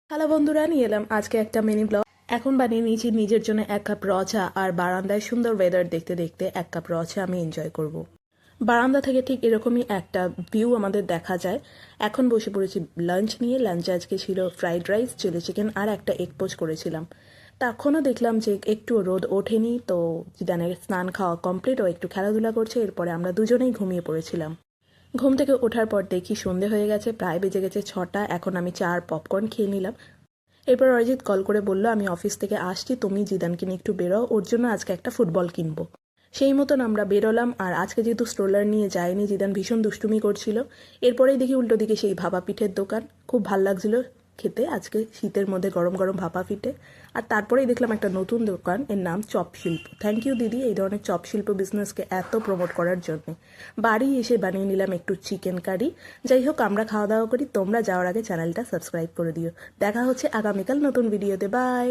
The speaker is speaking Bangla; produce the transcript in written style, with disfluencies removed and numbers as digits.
হ্যালো বন্ধুরা, নিয়ে এলাম আজকে একটা মিনি ব্লগ। এখন বানিয়ে নিয়েছি নিজের জন্য 1 কাপ র চা, আর বারান্দায় সুন্দর ওয়েদার দেখতে দেখতে 1 কাপ র চা আমি এনজয় করব। বারান্দা থেকে ঠিক এরকমই একটা ভিউ আমাদের দেখা যায়। এখন বসে পড়েছি লাঞ্চ নিয়ে। লাঞ্চে আজকে ছিল ফ্রাইড রাইস, চিলি চিকেন আর একটা এগ পোচ করেছিলাম। তখনও দেখলাম যে একটুও রোদ ওঠেনি, তো জিদানের স্নান খাওয়া কমপ্লিট, ও একটু খেলাধুলা করছে। এরপরে আমরা দুজনেই ঘুমিয়ে পড়েছিলাম। ঘুম থেকে ওঠার পর দেখি সন্ধে হয়ে গেছে, প্রায় বেজে গেছে 6টা। এখন আমি চা আর পপকর্ন খেয়ে নিলাম। এরপর অরিজিৎ কল করে বলল, আমি অফিস থেকে আসছি, তুমি জিদানকে নিয়ে একটু বেরো, ওর জন্য আজকে একটা ফুটবল কিনবো। সেই মতন আমরা বেরোলাম। আর আজকে যেহেতু স্ট্রোলার নিয়ে যায়নি, জিদান ভীষণ দুষ্টুমি করছিল। এরপরেই দেখি উল্টো দিকে সেই ভাপা পিঠের দোকান, খুব ভাল লাগছিল খেতে আজকে শীতের মধ্যে গরম গরম ভাপা পিঠে। আর তারপরেই দেখলাম একটা নতুন দোকান, এর নাম চপ শিল্প। থ্যাংক ইউ দিদি এই ধরনের চপ শিল্প বিজনেসকে এত প্রমোট করার জন্য। বাড়ি এসে বানিয়ে নিলাম একটু চিকেন কারি। যাই হোক, আমরা খাওয়া দাওয়া করি, তোমরা যাওয়ার আগে চ্যানেলটা সাবস্ক্রাইব করে দিও। দেখা হচ্ছে আগামীকাল নতুন ভিডিওতে। বাই।